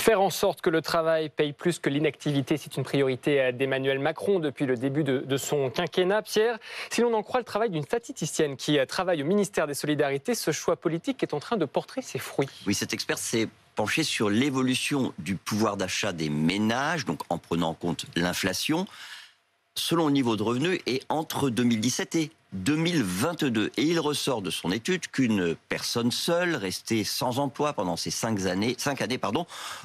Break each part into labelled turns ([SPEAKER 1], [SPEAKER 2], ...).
[SPEAKER 1] Faire en sorte que le travail paye plus que l'inactivité, c'est une priorité d'Emmanuel Macron depuis le début de son quinquennat. Pierre, si l'on en croit le travail d'une statisticienne qui travaille au ministère des Solidarités, ce choix politique est en train de porter ses fruits.
[SPEAKER 2] Oui, cet expert s'est penché sur l'évolution du pouvoir d'achat des ménages, donc en prenant en compte l'inflation, selon le niveau de revenu et entre 2017 et 2022. Et il ressort de son étude qu'une personne seule, restée sans emploi pendant ces 5 années,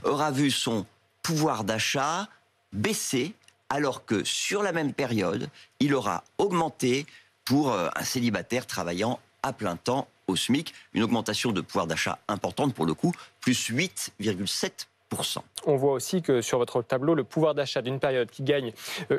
[SPEAKER 2] aura vu son pouvoir d'achat baisser, alors que sur la même période, il aura augmenté pour un célibataire travaillant à plein temps au SMIC. Une augmentation de pouvoir d'achat importante pour le coup, plus 8,7%.
[SPEAKER 1] On voit aussi que sur votre tableau, le pouvoir d'achat d'une période qui gagne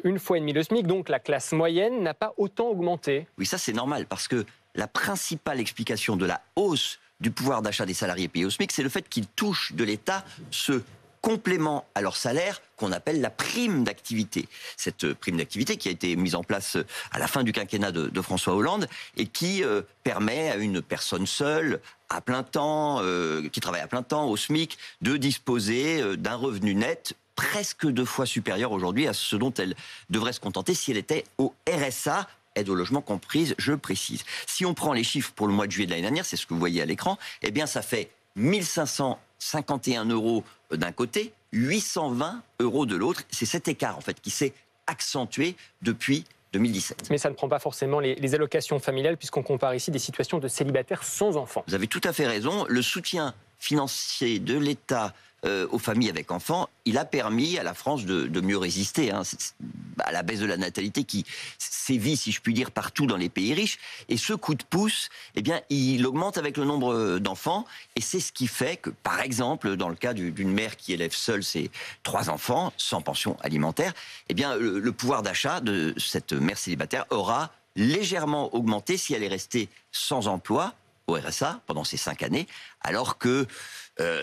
[SPEAKER 1] une fois et demie le SMIC, donc la classe moyenne, n'a pas autant augmenté.
[SPEAKER 2] Oui, ça c'est normal, parce que la principale explication de la hausse du pouvoir d'achat des salariés payés au SMIC, c'est le fait qu'ils touchent de l'État ce complément à leur salaire qu'on appelle la prime d'activité. Cette prime d'activité qui a été mise en place à la fin du quinquennat de François Hollande et qui permet à une personne seule, à plein temps, qui travaille à plein temps au SMIC, de disposer d'un revenu net presque 2 fois supérieur aujourd'hui à ce dont elle devrait se contenter si elle était au RSA, aide au logement comprise, je précise. Si on prend les chiffres pour le mois de juillet de l'année dernière, c'est ce que vous voyez à l'écran, eh bien ça fait 1551 € d'un côté, 820 € de l'autre. C'est cet écart en fait qui s'est accentué depuis 2017.
[SPEAKER 1] Mais ça ne prend pas forcément les allocations familiales, puisqu'on compare ici des situations de célibataires sans enfants.
[SPEAKER 2] Vous avez tout à fait raison. Le soutien financier de l'État aux familles avec enfants, il a permis à la France de mieux résister à la baisse de la natalité qui sévit, si je puis dire, partout dans les pays riches. Et ce coup de pouce, eh bien, il augmente avec le nombre d'enfants. Et c'est ce qui fait que, par exemple, dans le cas d'une mère qui élève seule ses 3 enfants, sans pension alimentaire, eh bien, le pouvoir d'achat de cette mère célibataire aura légèrement augmenté si elle est restée sans emploi au RSA pendant ces 5 années, alors que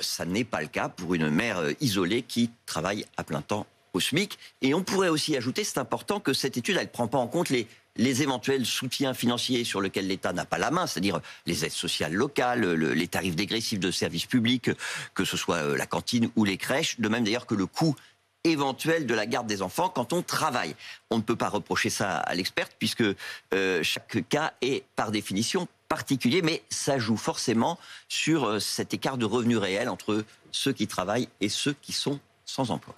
[SPEAKER 2] ça n'est pas le cas pour une mère isolée qui travaille à plein temps au SMIC. Et on pourrait aussi ajouter, c'est important, que cette étude, elle ne prend pas en compte les éventuels soutiens financiers sur lesquels l'État n'a pas la main, c'est-à-dire les aides sociales locales, les tarifs dégressifs de services publics, que ce soit la cantine ou les crèches, de même d'ailleurs que le coût éventuel de la garde des enfants quand on travaille. On ne peut pas reprocher ça à l'experte, puisque chaque cas est par définition particulier, mais ça joue forcément sur cet écart de revenus réels entre ceux qui travaillent et ceux qui sont sans emploi.